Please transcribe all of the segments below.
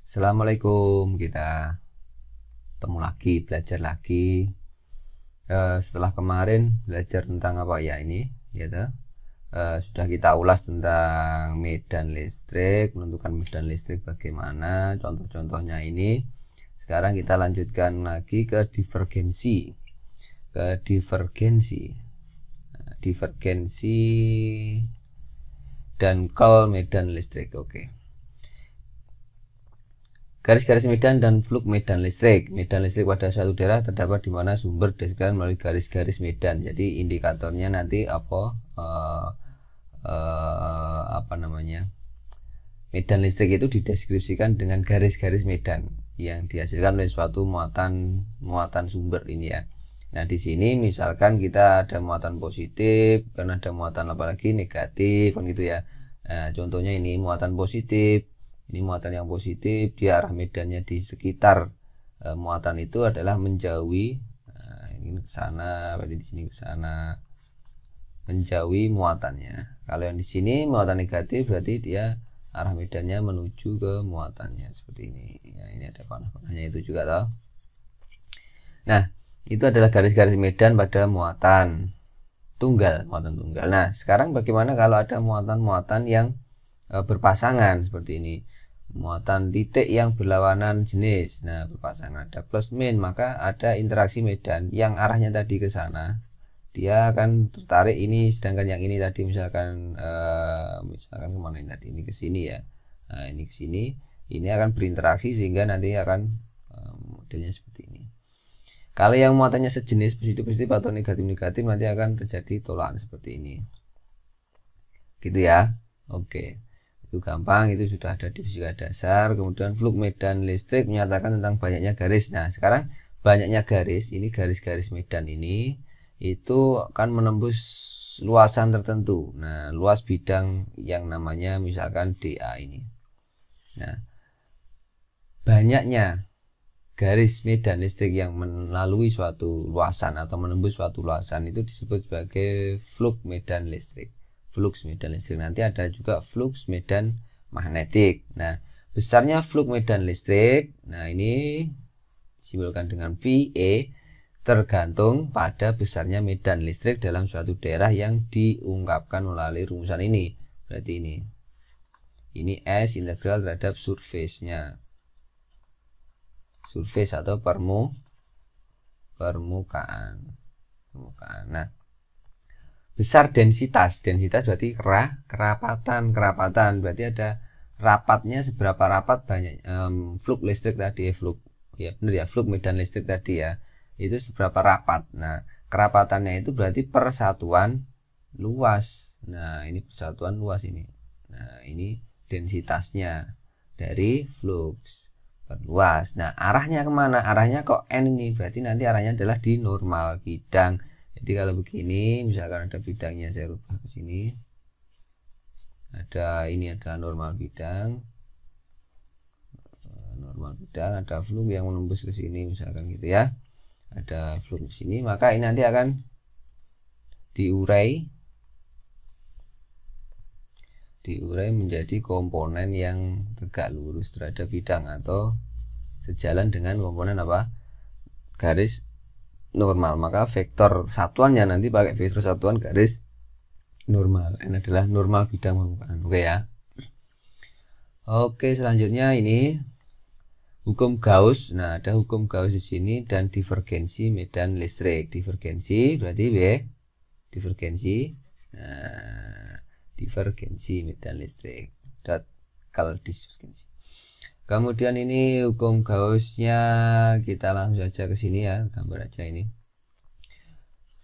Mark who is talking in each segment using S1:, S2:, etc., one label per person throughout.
S1: Assalamualaikum, kita ketemu lagi, belajar lagi. Setelah kemarin belajar tentang apa ya ini, ya sudah kita ulas tentang medan listrik, menentukan medan listrik bagaimana, contoh-contohnya ini. Sekarang kita lanjutkan lagi ke divergensi, divergensi dan curl medan listrik. Oke. Garis-garis medan dan fluk medan listrik. Medan listrik pada suatu daerah terdapat di mana sumber dideskripsikan melalui garis-garis medan. Jadi indikatornya nanti medan listrik itu dideskripsikan dengan garis-garis medan yang dihasilkan oleh suatu muatan sumber ini ya. Nah, di sini misalkan kita ada muatan positif, karena ada muatan apalagi negatif kan gitu ya. Nah, contohnya ini muatan positif. Ini muatan yang positif, dia arah medannya di sekitar muatan itu adalah menjauhi. Nah, ini ke sana, berarti di sini ke sana, menjauhi muatannya. Kalau yang di sini muatan negatif, berarti dia arah medannya menuju ke muatannya seperti ini. Ya, ini ada panah-panahnya itu juga toh. Nah, itu adalah garis-garis medan pada muatan tunggal. Nah, sekarang bagaimana kalau ada muatan-muatan yang berpasangan seperti ini? Muatan titik yang berlawanan jenis. Nah, berpasangan ada plus min, maka ada interaksi medan yang arahnya tadi ke sana. Dia akan tertarik ini, sedangkan yang ini tadi misalkan kemana ini tadi, ini ke sini ya. Nah, ini ke sini, ini akan berinteraksi sehingga nanti akan modelnya seperti ini. Kalau yang muatannya sejenis positif-positif atau negatif-negatif, nanti akan terjadi tolakan seperti ini. Gitu ya. Oke. Itu gampang, itu sudah ada di fisika dasar. Kemudian fluk medan listrik menyatakan tentang banyaknya garis. Nah, sekarang banyaknya garis, ini garis-garis medan ini itu akan menembus luasan tertentu. Nah, luas bidang yang namanya misalkan DA ini. Nah, banyaknya garis medan listrik yang melalui suatu luasan atau menembus suatu luasan itu disebut sebagai flux medan listrik. Flux medan listrik, nanti ada juga flux medan magnetik. Nah, besarnya flux medan listrik, nah ini disimbolkan dengan VE, tergantung pada besarnya medan listrik dalam suatu daerah yang diungkapkan melalui rumusan ini. Berarti ini S integral terhadap surface-nya, surface atau permukaan. Nah, besar densitas berarti kerapatan berarti ada rapatnya, seberapa rapat banyak flux listrik tadi, flux ya benar ya, flux medan listrik tadi ya, itu seberapa rapat. Nah, kerapatannya itu berarti persatuan luas. Nah, ini persatuan luas ini. Nah, ini densitasnya dari flux per luas. Nah, arahnya kemana? Arahnya kok N ini, berarti nanti arahnya adalah di normal bidang. Jadi kalau begini, misalkan ada bidangnya, saya rubah ke sini. Ini adalah normal bidang. Ada flux yang menembus ke sini, misalkan gitu ya. Ada flux ke sini, maka ini nanti akan diurai menjadi komponen yang tegak lurus terhadap bidang atau sejalan dengan komponen apa? Garis normal. Maka vektor satuannya nanti pakai vektor satuan garis normal. Ini adalah normal bidang permukaan. Oke ya. Oke, selanjutnya ini hukum Gauss. Nah, ada hukum Gauss di sini dan divergensi medan listrik. Divergensi berarti divergensi. Nah, divergensi medan listrik. Kalau divergensi. Kemudian ini hukum Gauss-nya, kita langsung saja ke sini ya, gambar aja ini.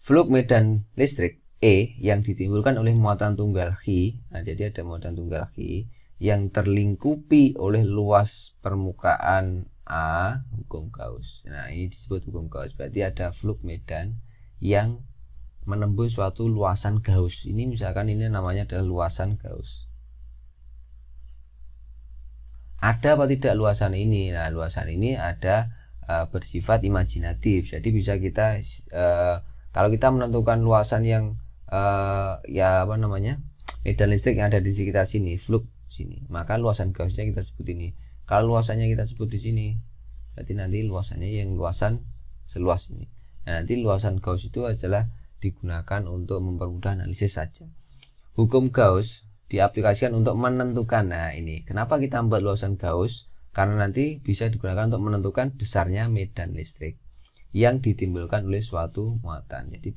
S1: Flux medan listrik E yang ditimbulkan oleh muatan tunggal Chi. Nah, jadi ada muatan tunggal Chi yang terlingkupi oleh luas permukaan A, hukum Gauss. Nah, ini disebut hukum Gauss. Berarti ada flux medan yang menembus suatu luasan Gauss. Ini misalkan ini namanya adalah luasan Gauss. Ada apa tidak luasan ini? Nah, luasan ini ada bersifat imajinatif. Jadi bisa kita kalau kita menentukan luasan yang medan listrik yang ada di sekitar sini, flux sini, maka luasan Gauss-nya kita sebut ini Kalau luasannya kita sebut di sini, berarti nanti luasannya yang luasan seluas ini. Nah, nanti luasan Gauss itu adalah digunakan untuk mempermudah analisis saja. Hukum Gauss diaplikasikan untuk menentukan. Nah, ini kenapa kita membuat luasan Gauss? Karena nanti bisa digunakan untuk menentukan besarnya medan listrik yang ditimbulkan oleh suatu muatan. Jadi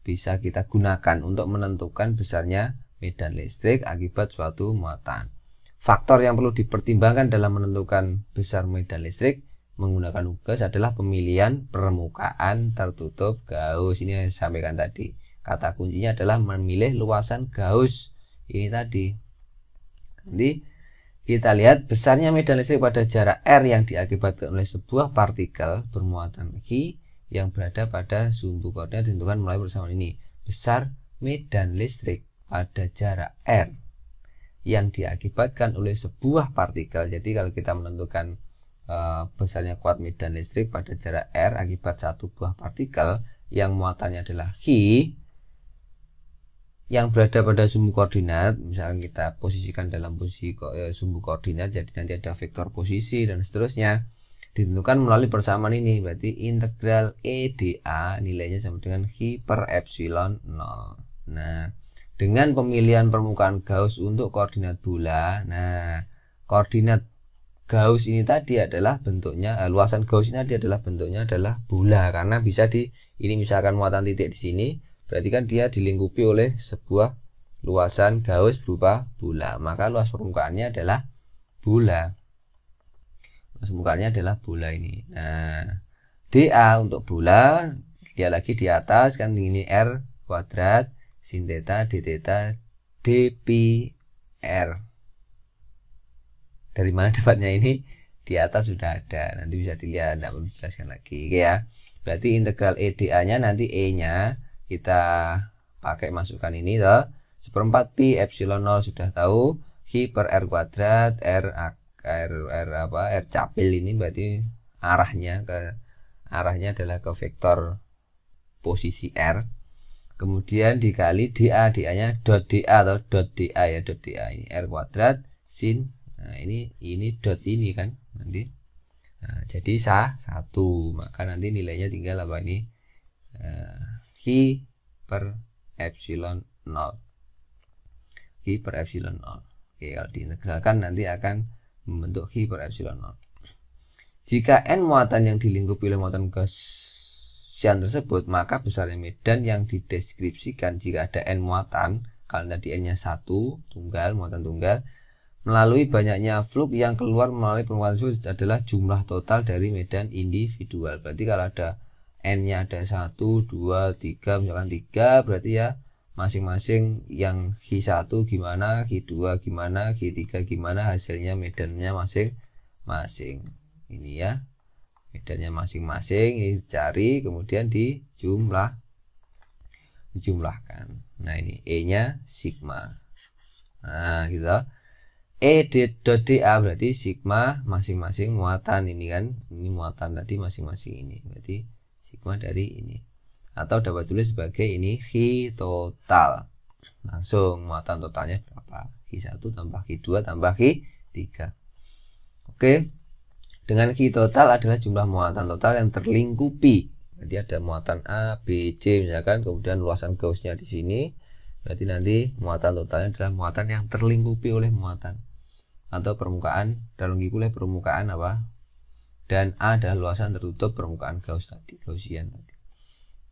S1: bisa kita gunakan untuk menentukan besarnya medan listrik akibat suatu muatan. Faktor yang perlu dipertimbangkan dalam menentukan besar medan listrik menggunakan Gauss adalah pemilihan permukaan tertutup Gauss. Ini yang saya sampaikan tadi. Kata kuncinya adalah memilih luasan Gauss ini tadi. Nanti kita lihat besarnya medan listrik pada jarak R yang diakibatkan oleh sebuah partikel bermuatan Q yang berada pada sumbu koordinat ditentukan melalui persamaan ini. Besar medan listrik pada jarak R yang diakibatkan oleh sebuah partikel. Jadi kalau kita menentukan besarnya kuat medan listrik pada jarak R akibat satu buah partikel yang muatannya adalah Q yang berada pada sumbu koordinat, misalkan kita posisikan dalam posisi sumbu koordinat, jadi nanti ada vektor posisi dan seterusnya, ditentukan melalui persamaan ini. Berarti integral EdA nilainya sama dengan Q per epsilon 0. Nah, dengan pemilihan permukaan Gauss untuk koordinat bola, nah koordinat Gauss ini tadi adalah bentuknya, luasan Gauss ini tadi adalah bentuknya adalah bola, karena bisa ini misalkan muatan titik di sini, berarti kan dia dilingkupi oleh sebuah luasan Gauss berupa bola, maka luas permukaannya adalah bola. Luas permukaannya adalah bola ini. Nah, dA untuk bola, dia lagi di atas kan ini R kuadrat sin theta d theta d pi r. Dari mana dapatnya ini? Di atas sudah ada, nanti bisa dilihat, tidak perlu dijelaskan lagi. Oke ya. Berarti integral EdA-nya nanti E-nya kita pakai masukkan ini toh, 1/4 pi epsilon 0 sudah tahu, Q per R kuadrat, R capil ini berarti arahnya adalah ke vektor posisi R, kemudian dikali dA, nya dot dA atau dot dA ya, dot dA ini R kuadrat sin, nah ini dot ini kan nanti, nah, jadi satu, maka nanti nilainya tinggal apa ini, Q per epsilon 0. Q per epsilon 0. Oke, kalau diintegralkan nanti akan membentuk Q per epsilon 0. Jika N muatan yang dilingkupi oleh muatan Gaussian tersebut, maka besarnya medan yang dideskripsikan jika ada N muatan, kalau tadi N-nya 1, tunggal, muatan tunggal, melalui banyaknya flux yang keluar melalui permukaan tersebut adalah jumlah total dari medan individual. Berarti kalau ada N-nya ada 1, 2, 3, misalkan 3, berarti ya masing-masing yang Q1 gimana, Q2 gimana, Q3 gimana, hasilnya medannya masing-masing. Ini ya, medannya masing-masing, ini dicari, kemudian dijumlahkan. Nah ini E-nya sigma. Nah gitu. E.dA berarti sigma masing-masing muatan ini kan, ini muatan tadi masing-masing ini, berarti sigma dari ini, atau dapat tulis sebagai ini Q total, langsung muatan totalnya berapa, Q1 tambah Q2 tambah Q3. Oke, dengan Q total adalah jumlah muatan total yang terlingkupi, jadi ada muatan A, B, C misalkan, kemudian luasan Gauss-nya di sini, berarti nanti muatan totalnya adalah muatan yang terlingkupi oleh muatan atau permukaan, terlingkupi oleh permukaan apa, dan A adalah luasan tertutup permukaan Gaussian tadi.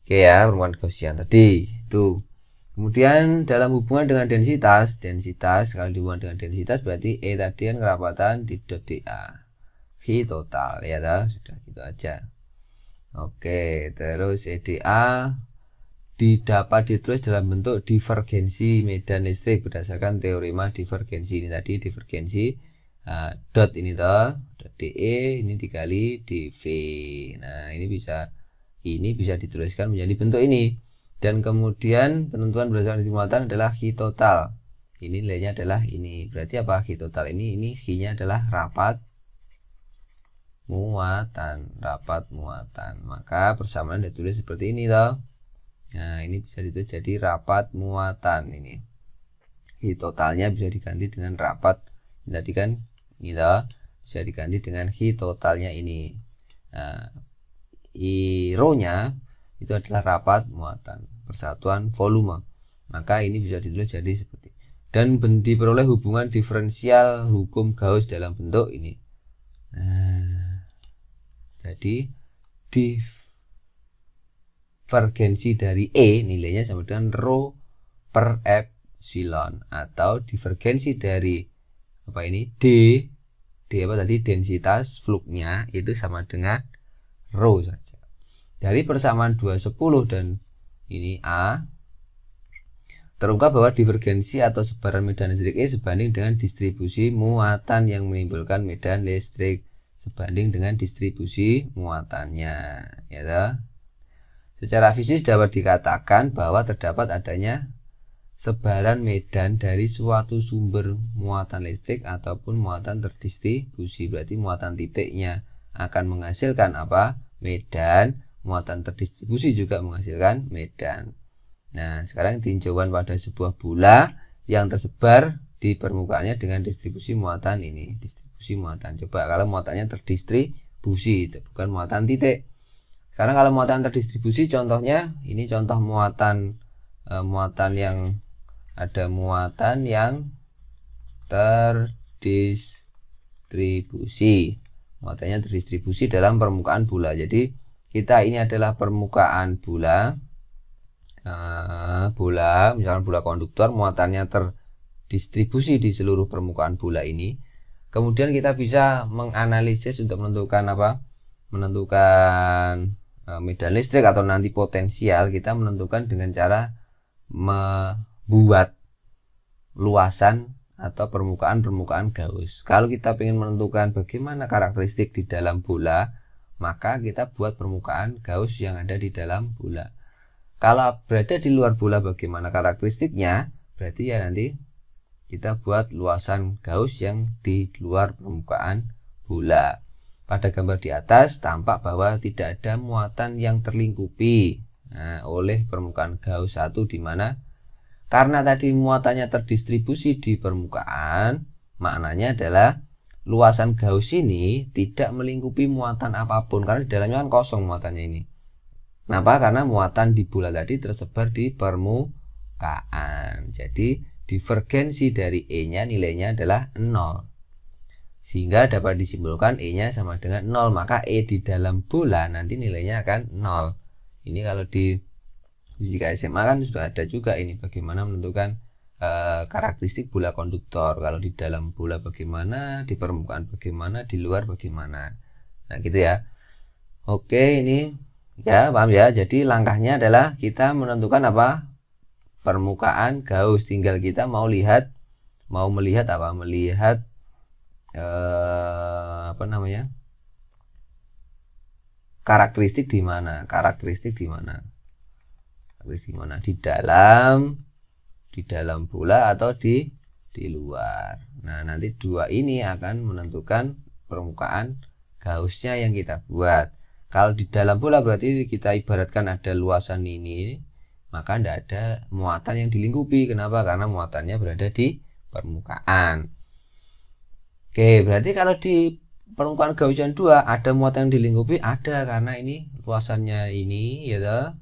S1: Oke ya, permukaan Gaussian tadi itu. Kemudian dalam hubungan dengan densitas kalau dihubungkan dengan densitas berarti E tadi kan kerapatan di dot dA, Q total ya dah, sudah gitu aja. Oke, terus EdA dapat ditulis dalam bentuk divergensi medan listrik berdasarkan teorema divergensi ini tadi, divergensi dot ini toh, dot DE ini dikali dV. Nah, ini bisa dituliskan menjadi bentuk ini. Dan kemudian penentuan berdasarkan muatan adalah Q total. Ini nilainya adalah ini. Berarti apa Q total ini? Ini Q-nya adalah rapat muatan. Maka persamaan ditulis seperti ini toh. Nah, ini bisa ditulis jadi rapat muatan ini. Q totalnya bisa diganti dengan rapat. Tadi kan gitu. Bisa diganti dengan Hi totalnya ini. Nah, I rho nya itu adalah rapat muatan persatuan volume. Maka ini bisa ditulis jadi seperti, dan diperoleh hubungan diferensial hukum Gauss dalam bentuk ini. Nah, jadi divergensi dari E nilainya sama dengan rho per epsilon, atau divergensi dari apa ini D apa tadi, densitas fluxnya itu sama dengan rho saja. Dari persamaan 210 dan ini A, terungkap bahwa divergensi atau sebaran medan listrik E sebanding dengan distribusi muatan yang menimbulkan medan listrik sebanding dengan distribusi muatannya, ya. Secara fisik dapat dikatakan bahwa terdapat adanya sebaran medan dari suatu sumber muatan listrik ataupun muatan terdistribusi. Berarti muatan titiknya akan menghasilkan apa? Medan. Muatan terdistribusi juga menghasilkan medan. Nah, sekarang tinjauan pada sebuah bola yang tersebar di permukaannya dengan distribusi muatan ini. Distribusi muatan. Coba kalau muatannya terdistribusi, itu bukan muatan titik. Sekarang kalau muatan terdistribusi, contohnya ini contoh muatan yang ada muatan yang terdistribusi. Muatannya terdistribusi dalam permukaan bola. Jadi kita ini adalah permukaan bola. Misalkan bola konduktor, muatannya terdistribusi di seluruh permukaan bola ini. Kemudian kita bisa menganalisis untuk menentukan apa? Menentukan medan listrik atau nanti potensial. Kita menentukan dengan cara membuat luasan atau permukaan Gauss. Kalau kita ingin menentukan bagaimana karakteristik di dalam bola, maka kita buat permukaan Gauss yang ada di dalam bola. Kalau berada di luar bola, bagaimana karakteristiknya? Berarti ya nanti kita buat luasan Gauss yang di luar permukaan bola. Pada gambar di atas tampak bahwa tidak ada muatan yang terlingkupi oleh permukaan Gauss 1, di mana karena tadi muatannya terdistribusi di permukaan, maknanya adalah luasan Gauss ini tidak melingkupi muatan apapun, karena di dalamnya kan kosong muatannya ini. Kenapa? Karena muatan di bola tadi tersebar di permukaan. Jadi divergensi dari E-nya nilainya adalah 0. Sehingga dapat disimpulkan E-nya sama dengan 0. Maka E di dalam bola nanti nilainya akan 0. Ini kalau di fisika SMA kan sudah ada juga ini, bagaimana menentukan karakteristik bola konduktor. Kalau di dalam bola bagaimana, di permukaan bagaimana, di luar bagaimana. Nah gitu ya. Oke, ini ya paham ya. Jadi langkahnya adalah kita menentukan apa? Permukaan Gauss. Tinggal kita mau melihat apa? Melihat apa namanya? Karakteristik di mana? Di dalam bola atau di luar. Nah, nanti dua ini akan menentukan permukaan Gaussnya yang kita buat. Kalau di dalam bola berarti kita ibaratkan ada luasan ini, maka tidak ada muatan yang dilingkupi. Kenapa? Karena muatannya berada di permukaan. Oke, berarti kalau di permukaan Gaussian 2 ada muatan yang dilingkupi? Ada, karena ini luasannya ini ya toh.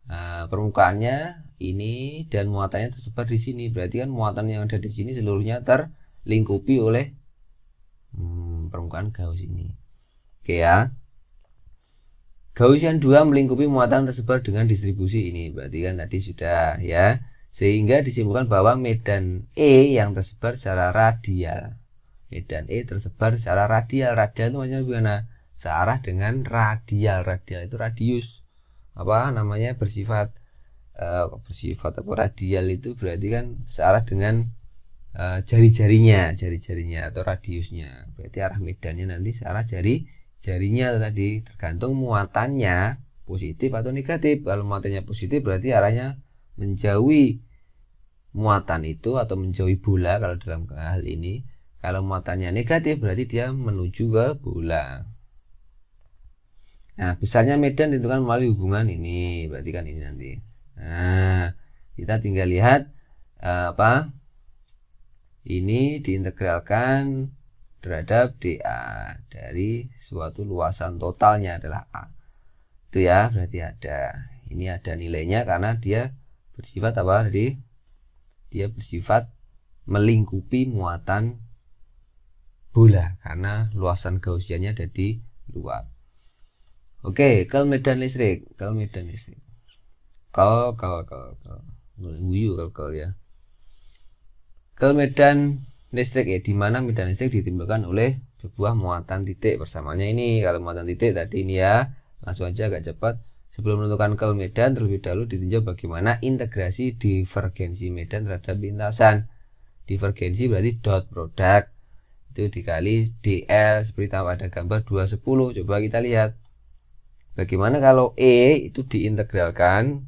S1: Nah, permukaannya ini dan muatannya tersebar di sini. Berarti kan muatan yang ada di sini seluruhnya terlingkupi oleh permukaan Gauss ini. Oke ya. Gaussian 2 melingkupi muatan tersebar dengan distribusi ini. Berarti kan tadi sudah ya. Sehingga disimpulkan bahwa medan E yang tersebar secara radial. Medan E tersebar secara radial. Radial itu maksudnya gimana? Searah dengan radial. Radial itu radius. Apa namanya? Bersifat apa radial itu berarti kan searah dengan jari-jarinya atau radiusnya. Berarti arah medannya nanti searah jarinya tadi, tergantung muatannya positif atau negatif. Kalau muatannya positif berarti arahnya menjauhi muatan itu atau menjauhi bola kalau dalam hal ini. Kalau muatannya negatif berarti dia menuju ke bola. Nah, besarnya medan ditentukan melalui hubungan ini, berarti kan ini nanti. Nah, kita tinggal lihat apa ini diintegralkan terhadap DA dari suatu luasan totalnya adalah A. Itu ya, berarti ini ada nilainya karena dia bersifat apa? Jadi dia bersifat melingkupi muatan bola karena luasan Gaussiannya ada di luar. Oke, kel medan listrik. Kel ya. Kel medan listrik ya, di mana medan listrik ditimbulkan oleh sebuah muatan titik bersamanya ini. Kalau muatan titik tadi ini ya, langsung aja agak cepat. Sebelum menentukan kel medan, terlebih dahulu ditinjau bagaimana integrasi divergensi medan terhadap lintasan. Divergensi berarti dot product itu dikali DL seperti pada gambar 210. Coba kita lihat bagaimana kalau E itu diintegralkan,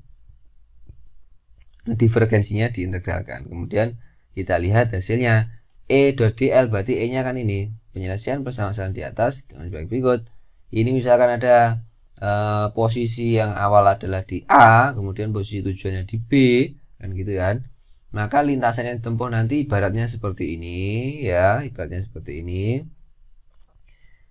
S1: divergensinya diintegralkan, kemudian kita lihat hasilnya. E dot DL berarti E nya kan ini. Penyelesaian permasalahan di atas dengan sebagai berikut. Ini misalkan ada posisi yang awal adalah di A, kemudian posisi tujuannya di B, kan gitu kan. Maka lintasan yang ditempuh nanti ibaratnya seperti ini ya, ibaratnya seperti ini.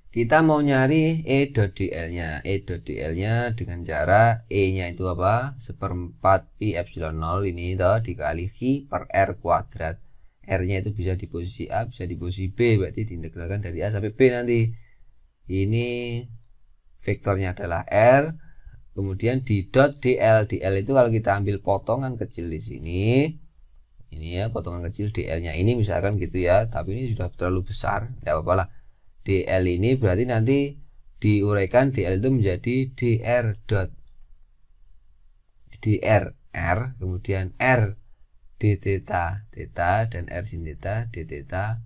S1: Kita mau nyari E dot DL-nya. E dot DL-nya dengan cara E-nya itu apa? 1/4 pi epsilon 0 ini toh dikali Q per R kuadrat. R-nya itu bisa di posisi A, bisa di posisi B, berarti diintegralkan dari A sampai B nanti. Ini vektornya adalah R, kemudian di dot DL. DL itu kalau kita ambil potongan kecil di sini, ini ya potongan kecil DL-nya ini misalkan gitu ya, tapi ini sudah terlalu besar, tidak apa-apa lah. DL ini berarti nanti diuraikan DL itu menjadi DR dot DR R, kemudian R d theta theta dan R sin theta d theta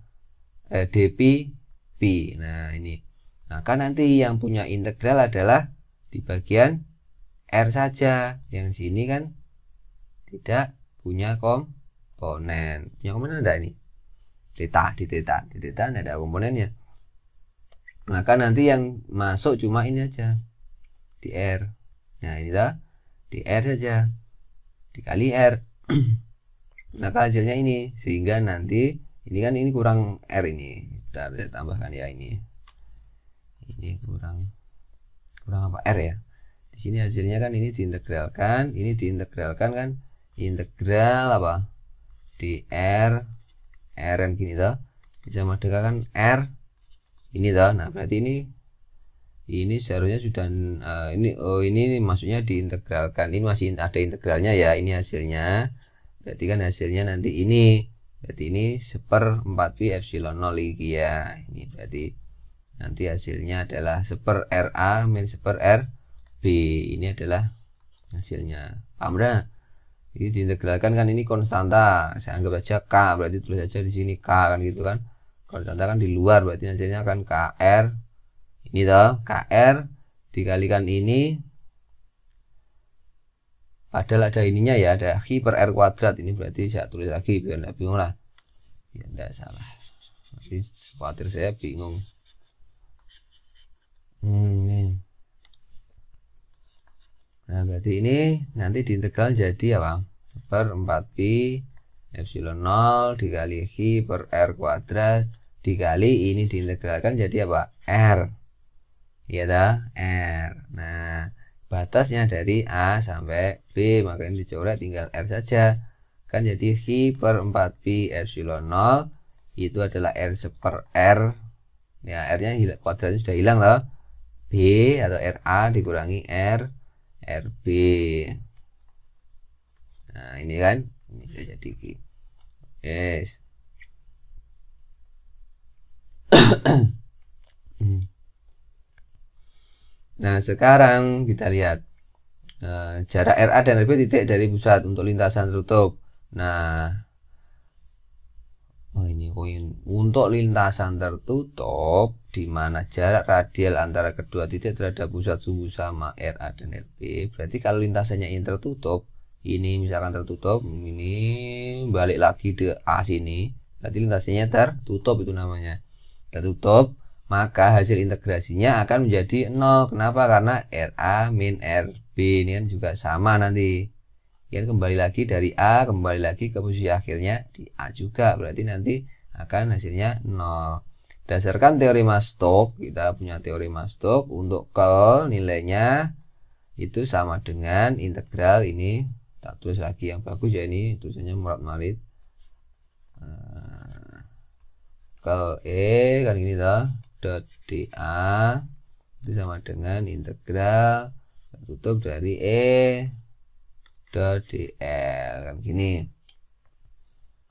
S1: d pi pi. Nah ini, maka nanti yang punya integral adalah di bagian R saja, yang sini kan tidak punya komponen. Punya komponen ada ini theta di theta tidak ada komponennya. Maka nanti yang masuk cuma ini aja di R. Nah ini dah di R saja dikali R. Maka hasilnya ini, sehingga nanti ini kan ini kurang R ini. Bentar, saya tambahkan ya ini kurang apa R ya. Di sini hasilnya kan ini diintegralkan kan integral apa di R kan gini toh, sama dengan kan R ini toh. Nah berarti ini seharusnya sudah ini maksudnya diintegralkan, ini masih ada integralnya ya, ini hasilnya. Berarti kan hasilnya nanti ini, berarti ini 1/4 pi epsilon 0 ya. Ini berarti nanti hasilnya adalah 1/RA min 1/RB. Ini adalah hasilnya. Paham dah? Ini diintegralkan kan, ini konstanta. Saya anggap aja K, berarti tulis aja di sini K kan gitu kan. Konstanta kan di luar, berarti hasilnya akan KR. Ini toh, KR dikalikan ini. Padahal ada ininya ya, ada Q per R kuadrat. Ini berarti saya tulis lagi biar tidak bingung lah, biar tidak salah. Nanti khawatir saya bingung. Nah berarti ini nanti diintegral jadi apa? 1/4 pi epsilon 0 dikali Q per R kuadrat dikali ini diintegralkan jadi apa? R. Iya dah, R. Nah batasnya dari A sampai B, maka ini dicoret tinggal R saja kan, jadi Q per 4 pi epsilon 0 itu adalah R 1/R ya, R nya kuadratnya sudah hilang loh, B atau RA dikurangi RB. Nah ini kan ini sudah jadi Q. Yes. Nah sekarang kita lihat jarak RA dan RB titik dari pusat untuk lintasan tertutup. Nah ini untuk lintasan tertutup di mana jarak radial antara kedua titik terhadap pusat sumbu sama RA dan RB. Berarti kalau lintasannya ini tertutup, ini misalkan tertutup, ini balik lagi ke A sini, berarti lintasannya tertutup, itu namanya tertutup. Maka hasil integrasinya akan menjadi 0. Kenapa? Karena RA min RB ini kan juga sama nanti. Ya kembali lagi dari A, kembali lagi ke posisi akhirnya di A juga. Berarti nanti akan hasilnya 0. berdasarkan teorema Stokes, kita punya teorema Stokes untuk curl nilainya itu sama dengan integral ini, tak tulis lagi yang bagus ya, ini tulisannya Murad-Marid. Curl E kan gini toh, dot dA itu sama dengan integral tertutup dari E dot dl kan gini.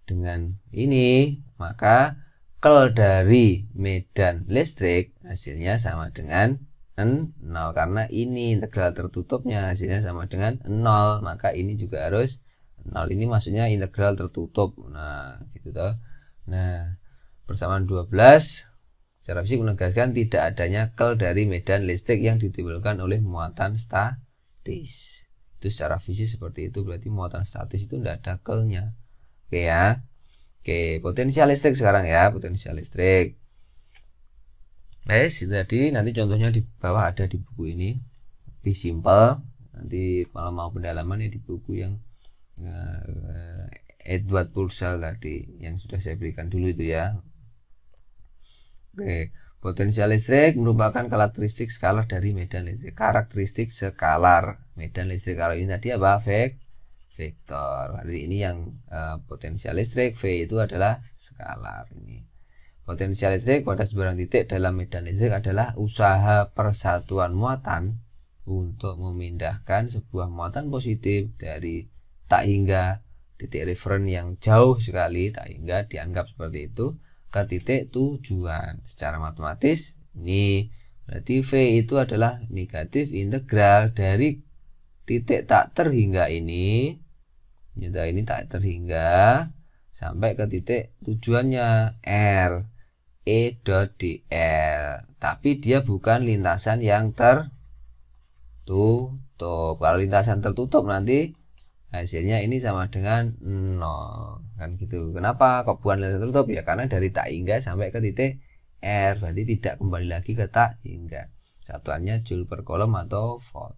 S1: Dengan ini maka curl dari medan listrik hasilnya sama dengan 0, karena ini integral tertutupnya hasilnya sama dengan 0, maka ini juga harus 0. Ini maksudnya integral tertutup. Nah gitu toh. Nah persamaan 12 secara fisik menegaskan tidak adanya curl dari medan listrik yang ditimbulkan oleh muatan statis. Itu secara fisik seperti itu, berarti muatan statis itu tidak ada curlnya. Oke ya. Oke, potensial listrik sekarang ya, potensial listrik. Itu tadi, nanti contohnya di bawah ada di buku ini. Lebih simple. Nanti kalau mau pendalaman ya di buku yang Edward Purcell tadi yang sudah saya berikan dulu itu ya. Oke, potensial listrik merupakan karakteristik skalar dari medan listrik. Karakteristik skalar medan listrik. Kalau ini tadi apa? Vektor. Berarti ini yang potensial listrik. V itu adalah skalar ini. Potensial listrik pada sebarang titik dalam medan listrik adalah usaha persatuan muatan untuk memindahkan sebuah muatan positif dari tak hingga titik referen yang jauh sekali, tak hingga dianggap seperti itu, ke titik tujuan. Secara matematis ini berarti V itu adalah negatif integral dari titik tak terhingga ini tak terhingga sampai ke titik tujuannya R E dot dl, tapi dia bukan lintasan yang tertutup. Kalau lintasan tertutup nanti hasilnya ini sama dengan 0 kan gitu. Kenapa kok bukan lintasan tertutup? Ya karena dari tak hingga sampai ke titik R, berarti tidak kembali lagi ke tak hingga. Satuannya joule per kolom atau volt.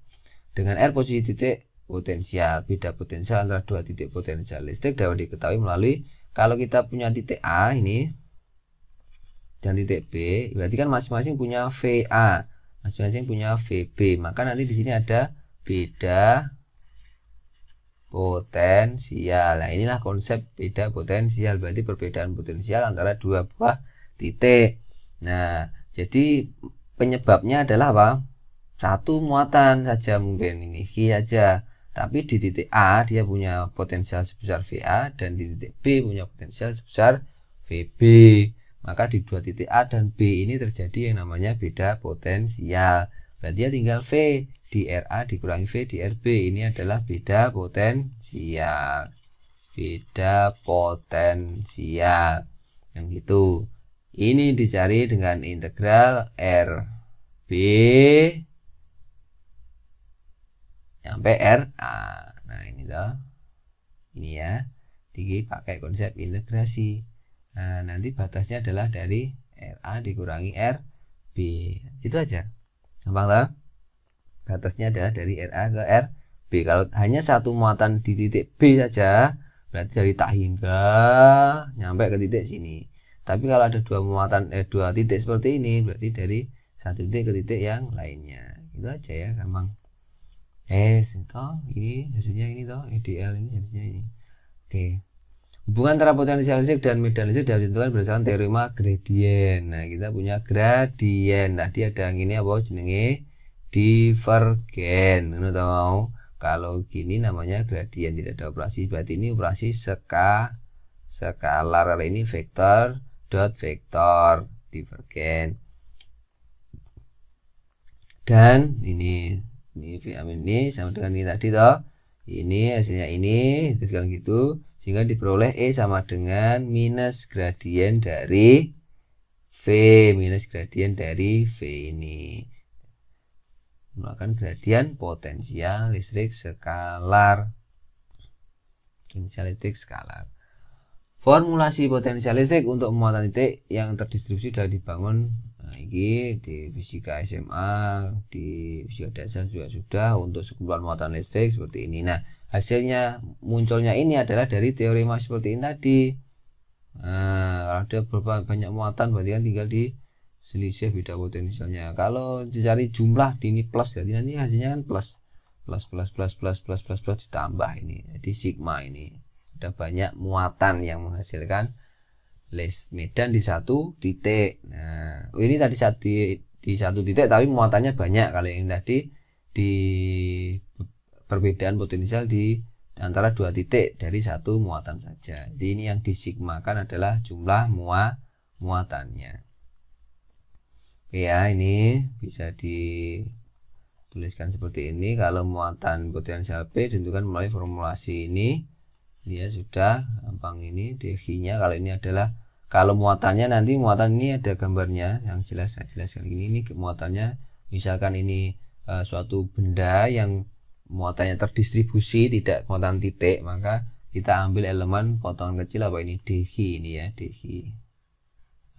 S1: Dengan R posisi titik potensial, beda potensial antara dua titik potensial listrik dapat diketahui melalui, kalau kita punya titik A ini dan titik B, berarti kan masing-masing punya VA, masing-masing punya VB, maka nanti di sini ada beda potensial. Nah inilah konsep beda potensial, berarti perbedaan potensial antara dua buah titik. Nah jadi penyebabnya adalah apa? Satu muatan saja, mungkin ini V saja, tapi di titik A dia punya potensial sebesar VA dan di titik B punya potensial sebesar VB. Maka di dua titik A dan B ini terjadi yang namanya beda potensial. Berarti ya tinggal V di RA dikurangi V di RB. Ini adalah beda potensial. Beda potensial. Yang gitu. Ini dicari dengan integral RB sampai RA. Nah ini toh. Ini ya. Dipakai konsep integrasi. Nah, nanti batasnya adalah dari RA dikurangi RB. Itu aja. Gampang lah. Batasnya adalah dari RA ke RB. Kalau hanya satu muatan di titik B saja, berarti dari tak hingga nyampe ke titik sini. Tapi kalau ada dua muatan dua titik seperti ini, berarti dari satu titik ke titik yang lainnya. Itu aja ya, gampang. Toh ini hasilnya ini toh, EDL ini hasilnya ini. Oke. Hubungan antara potensial listrik dan medan listrik dapat ditentukan berdasarkan teorema gradien. Nah, kita punya gradien. Tadi ada yang ini apa jenenge? Divergen. Ngono ta mau. Kalau gini namanya gradien, tidak ada operasi. Berarti ini operasi skalar. Ini vektor dot vektor divergen. Dan ini V amin ini sama dengan ini tadi toh. Ini hasilnya ini, itu sekarang gitu. Sehingga diperoleh E sama dengan minus gradien dari V, minus gradien dari V ini. Melakukan gradien potensial listrik skalar. Potensial listrik skalar. Formulasi potensial listrik untuk muatan titik yang terdistribusi sudah dibangun. Nah, ini di fisika SMA, di fisika dasar juga sudah untuk sekumpulan muatan listrik seperti ini. Nah, hasilnya munculnya ini adalah dari teorema seperti ini tadi. Kalau ada berapa banyak muatan berarti kan tinggal di selisih beda potensialnya. Kalau dicari jumlah di ini plus, jadi nanti hasilnya kan plus ditambah ini. Jadi sigma ini ada banyak muatan yang menghasilkan les medan di satu titik. Nah, ini tadi di satu titik tapi muatannya banyak. Kalau ini tadi di perbedaan potensial di antara dua titik dari satu muatan saja. Jadi ini yang disigmakan adalah jumlah muatannya. Oke ya, ini bisa dituliskan seperti ini. Kalau muatan potensial P ditentukan melalui formulasi ini. Dia sudah gampang ini DG-nya. Kalau ini adalah, kalau muatannya nanti muatan ini ada gambarnya yang jelas saya jelaskan ini muatannya. Misalkan ini suatu benda yang muatannya terdistribusi, tidak muatan titik, maka kita ambil elemen potongan kecil apa ini DG ini ya, DG.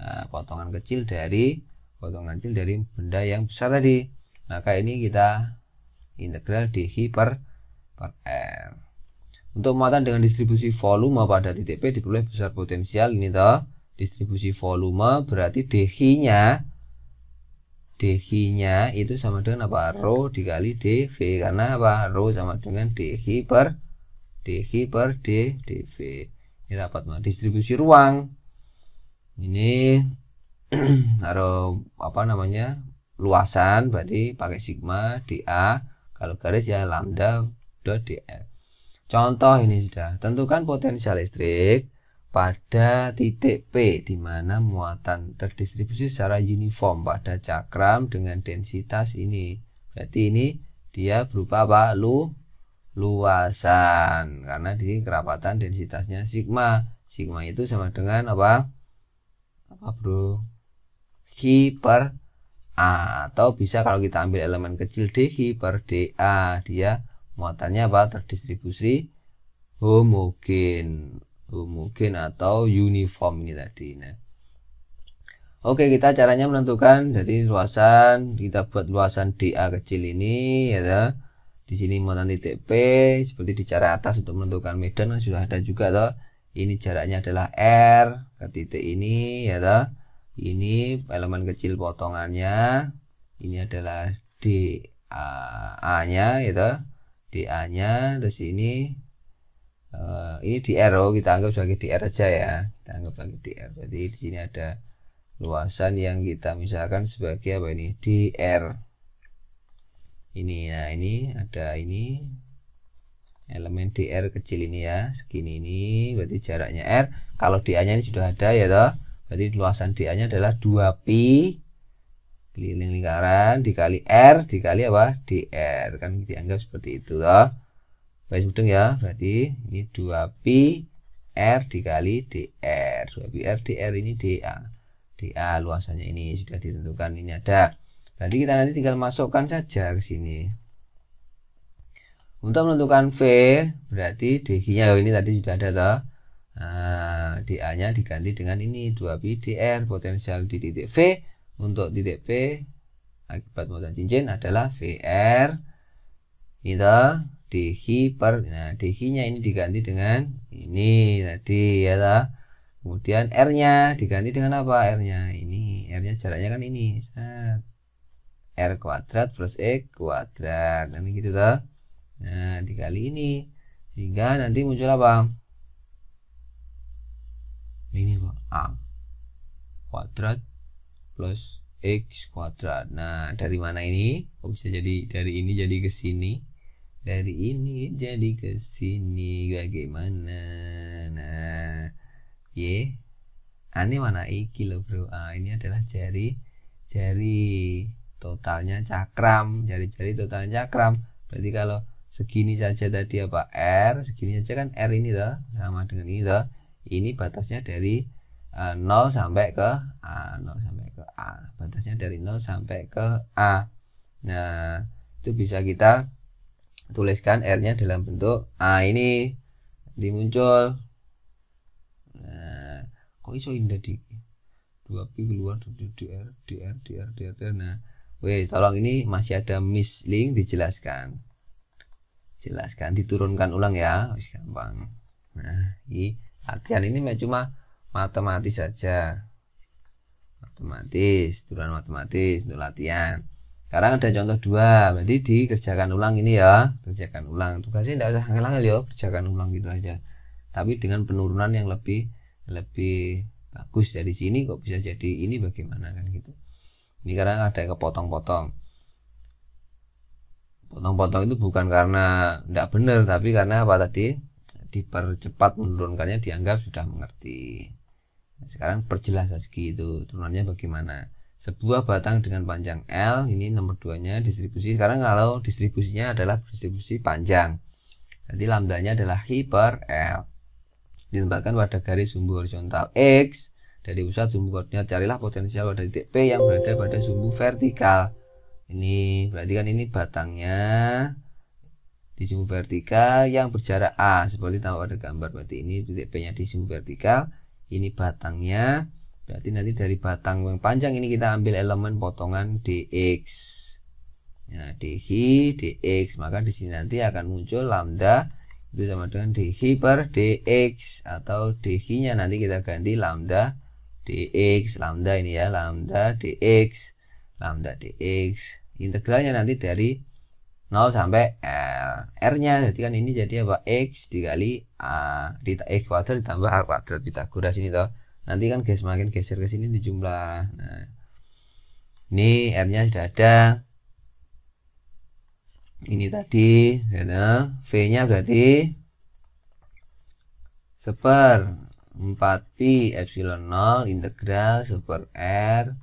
S1: Nah, potongan kecil dari benda yang besar tadi. Maka ini kita integral DG per R. Untuk muatan dengan distribusi volume pada titik P diperoleh besar potensial ini toh. Distribusi volume berarti DG-nya itu sama dengan apa? Rho dikali dV, karena apa? Rho sama dengan DG per dV. Ini rapat mah distribusi ruang. Ini taruh apa namanya? Luasan, berarti pakai sigma dA, kalau garis ya lambda dot dr. Contoh ini sudah. Tentukan potensial listrik pada titik P di mana muatan terdistribusi secara uniform pada cakram dengan densitas ini. Berarti ini dia berupa apa? Luasan, karena di kerapatan densitasnya sigma. Sigma itu sama dengan apa? Bro? Q per A, atau bisa kalau kita ambil elemen kecil DG per dA, dia muatannya apa? Terdistribusi homogen atau uniform ini tadi. Nah, oke, kita caranya menentukan. Jadi luasan, kita buat luasan dA kecil ini ya. Di sini muatan titik P seperti di cara atas untuk menentukan medan kan sudah ada juga toh. Ini jaraknya adalah R ke titik ini ya toh. Ini elemen kecil potongannya. Ini adalah dA-nya ya toh. dA-nya di sini ini dr, kita anggap sebagai dr aja ya. Kita anggap sebagai dr. Berarti di sini ada luasan yang kita misalkan sebagai apa ini? dr. Ini ya, ini ada ini elemen dr kecil ini ya, segini ini, berarti jaraknya r. Kalau dA-nya ini sudah ada ya toh. Berarti luasan dA-nya adalah 2pi keliling lingkaran dikali R dikali apa? dr. Kan dianggap seperti itu toh. Baik mudeng ya. Berarti ini 2pi R dikali dr. 2pi R dr ini dA. dA luasannya ini sudah ditentukan, ini ada. Berarti kita nanti tinggal masukkan saja ke sini. Untuk menentukan V, berarti DG-nya ini tadi sudah ada toh. Nah, dA-nya diganti dengan ini 2pi dr. Potensial di titik V untuk titik P akibat muatan cincin adalah VR. Itu DG per, nah DG-nya ini diganti dengan ini tadi ya toh. Kemudian R-nya diganti dengan apa? R-nya ini, R-nya jaraknya kan ini. R kuadrat plus X kuadrat. Nanti gitu toh. Nah, dikali ini. Sehingga nanti muncul apa? Ini Pak, A kuadrat plus X kuadrat. Nah, dari mana ini? Kok bisa jadi dari ini jadi ke sini? Dari ini jadi ke sini bagaimana? Nah, Y aneh mana iki loh bro. Ini adalah jari totalnya cakram, jari-jari totalnya cakram. Berarti kalau segini saja tadi apa? R, segini saja kan R ini toh, sama dengan ini toh. Ini batasnya dari 0 sampai ke A, 0 sampai ke A. Batasnya dari 0 sampai ke A. Nah, itu bisa kita tuliskan R-nya dalam bentuk A ini. Nanti muncul. Nah, kok iso ini tadi? 2pi keluar dari dr. Nah, weh, tolong ini masih ada mislink dijelaskan. Diturunkan ulang ya, wis gampang. Nah, ini latihan ini cuma matematis saja. Matematis, turunan matematis untuk latihan. Sekarang ada contoh 2, berarti dikerjakan ulang ini ya. Kerjakan ulang. Tugasnya tidak usah angel-angel ya, kerjakan ulang gitu aja. Tapi dengan penurunan yang lebih bagus. Dari sini kok bisa jadi ini bagaimana kan gitu. Ini karena ada kepotong-potong. Potong-potong itu bukan karena tidak benar, tapi karena apa tadi? Dipercepat menurunkannya, dianggap sudah mengerti. Nah, sekarang perjelas lagi itu turunannya bagaimana. Sebuah batang dengan panjang L, ini nomor 2-nya distribusi. Sekarang kalau distribusinya adalah distribusi panjang, jadi lambdanya adalah I per L. Ditempatkan pada garis sumbu horizontal X. Dari pusat sumbu koordinat carilah potensial pada titik P yang berada pada sumbu vertikal. Ini berarti kan ini batangnya di sumbu vertikal yang berjarak A, seperti tampak pada gambar. Berarti ini titik P nya di sumbu vertikal, ini batangnya. Berarti nanti dari batang yang panjang ini kita ambil elemen potongan dx. Nah, dx dx, maka di sini nanti akan muncul lambda itu sama dengan dx per dx, atau dx nya nanti kita ganti lambda dx. Lambda ini ya, lambda dx, lambda dx. Integralnya nanti dari 0 sampai L. R nya jadi kan ini jadi apa? X dikali A, x kuadrat ditambah A kuadrat Pythagoras ini toh. Nanti kan semakin geser ke sini di jumlah. Nah, ini R nya sudah ada. Ini tadi ya, V nya berarti 1/4 pi epsilon 0 integral 1/r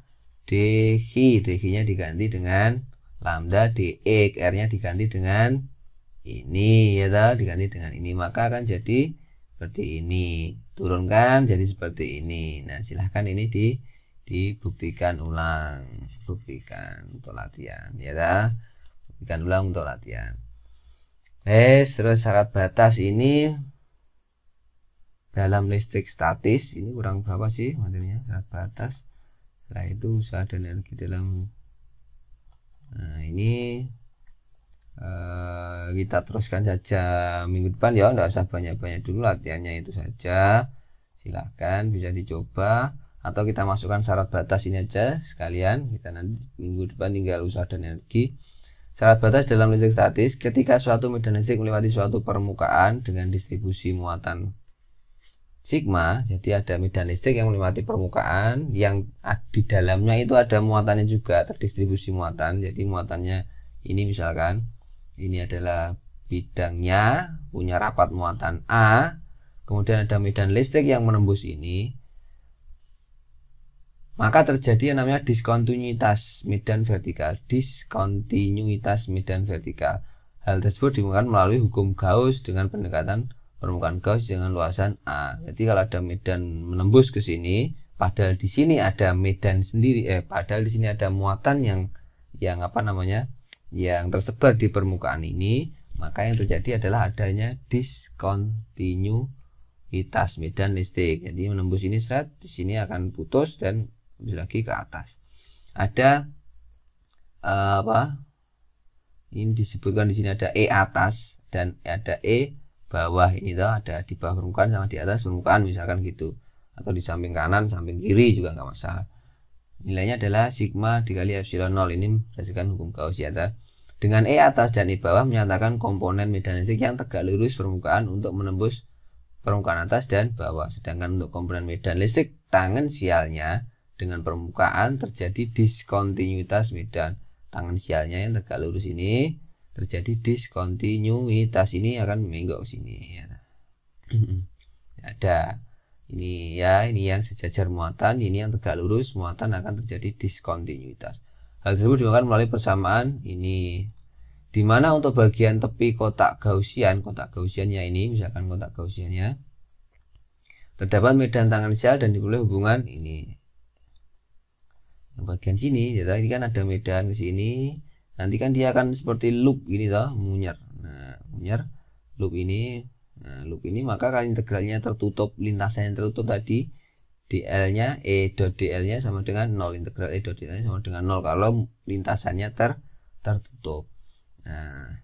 S1: dx. Dx nya diganti dengan lambda dx, R nya diganti dengan ini ya toh, diganti dengan ini, maka akan jadi seperti ini. Turunkan jadi seperti ini. Nah, silahkan ini dibuktikan ulang, buktikan untuk latihan ya toh. Buktikan ulang untuk latihan. Terus syarat batas ini dalam listrik statis ini kurang berapa sih materinya, syarat batas. Setelah itu usaha dan energi dalam. Nah, ini kita teruskan saja minggu depan ya, enggak usah banyak-banyak dulu, latihannya itu saja. Silahkan bisa dicoba, atau kita masukkan syarat batas ini aja sekalian. Kita nanti minggu depan tinggal usaha dan energi. Syarat batas dalam listrik statis, ketika suatu medan listrik melewati suatu permukaan dengan distribusi muatan sigma, jadi ada medan listrik yang melewati permukaan yang di dalamnya itu ada muatannya juga, terdistribusi muatan. Jadi muatannya ini misalkan ini adalah bidangnya, punya rapat muatan A, kemudian ada medan listrik yang menembus ini, maka terjadi yang namanya diskontinuitas medan vertikal. Diskontinuitas medan vertikal. Hal tersebut dimulakan melalui hukum Gauss dengan pendekatan permukaan Gauss dengan luasan A. Jadi kalau ada medan menembus ke sini, padahal di sini ada medan sendiri, padahal di sini ada muatan yang apa namanya, yang tersebar di permukaan ini, maka yang terjadi adalah adanya diskontinuitas medan listrik. Jadi menembus ini seret, di sini akan putus dan lagi ke atas. Ada apa? Ini disebutkan di sini ada E atas dan ada E bawah. Ini tuh ada di bawah permukaan sama di atas permukaan misalkan gitu, atau di samping kanan samping kiri juga nggak masalah. Nilainya adalah sigma dikali epsilon 0. Ini berdasarkan hukum Gauss ya. Dengan E atas dan E bawah menyatakan komponen medan listrik yang tegak lurus permukaan untuk menembus permukaan atas dan bawah. Sedangkan untuk komponen medan listrik tangensialnya dengan permukaan terjadi diskontinuitas medan. Tangensialnya yang tegak lurus ini terjadi diskontinuitas, ini akan menggok sini ya. Ada ini ya, ini yang sejajar muatan, ini yang tegak lurus muatan, akan terjadi diskontinuitas. Hal tersebut dilakukan melalui persamaan ini, dimana untuk bagian tepi kotak Gaussiannya ini, misalkan kotak Gaussiannya terdapat medan tangensial dan diperoleh hubungan ini. Yang bagian sini ya, ini kan ada medan ke sini, nanti kan dia akan seperti loop gini toh, munyer. Nah, munyer loop ini. Nah, loop ini maka kalau integralnya tertutup, lintasannya tertutup tadi, dl-nya E dot dl-nya sama dengan 0, integral E dot dl-nya sama dengan 0 kalau lintasannya tertutup. Nah,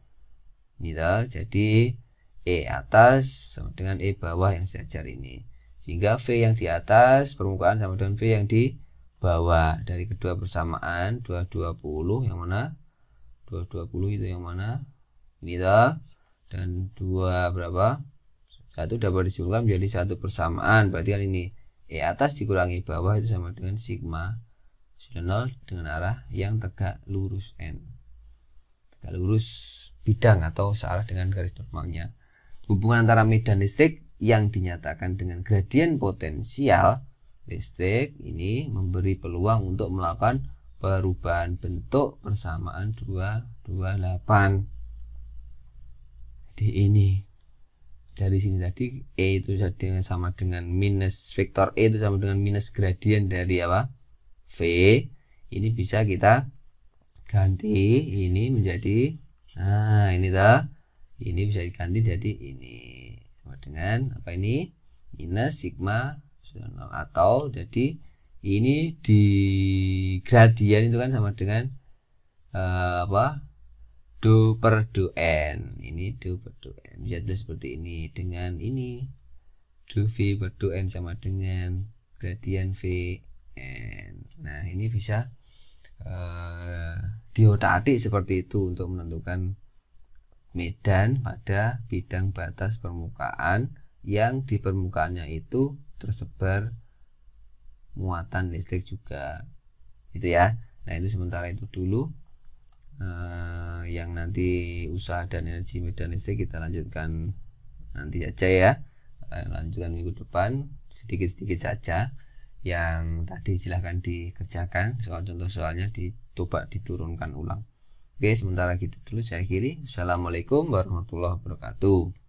S1: ini toh, jadi E atas sama dengan E bawah yang sejajar ini. sehingga V yang di atas permukaan sama dengan V yang di bawah. Dari kedua persamaan 220 yang mana? 220 itu yang mana? Ini toh. Dan 2 berapa? 1 dapat disumbangkan menjadi satu persamaan. Berarti kan ini E atas dikurangi bawah itu sama dengan sigma 0 dengan arah yang tegak lurus N. Tegak lurus bidang atau searah dengan garis normalnya. Hubungan antara medan listrik yang dinyatakan dengan gradien potensial listrik ini memberi peluang untuk melakukan perubahan bentuk persamaan 228. Jadi ini dari sini tadi E itu sama dengan minus vektor E itu sama dengan minus gradien dari apa? V. Ini bisa kita ganti ini menjadi ini toh. Ini bisa diganti jadi ini sama dengan apa ini? Minus sigma 0 atau jadi ini di gradien itu kan sama dengan apa? Do per do n. Ini do per do n. Bisa tulis seperti ini. Dengan ini do V per do n sama dengan gradien V n. Nah ini bisa diotak-atik seperti itu untuk menentukan medan pada bidang batas permukaan yang di permukaannya itu tersebar muatan listrik juga. Itu ya. Nah itu sementara itu dulu. Yang nanti usaha dan energi medan listrik kita lanjutkan nanti saja ya, lanjutkan minggu depan sedikit-sedikit saja. Yang tadi silahkan dikerjakan, soal contoh soalnya dicoba diturunkan ulang. Oke, sementara gitu dulu saya akhiri. Assalamualaikum warahmatullahi wabarakatuh.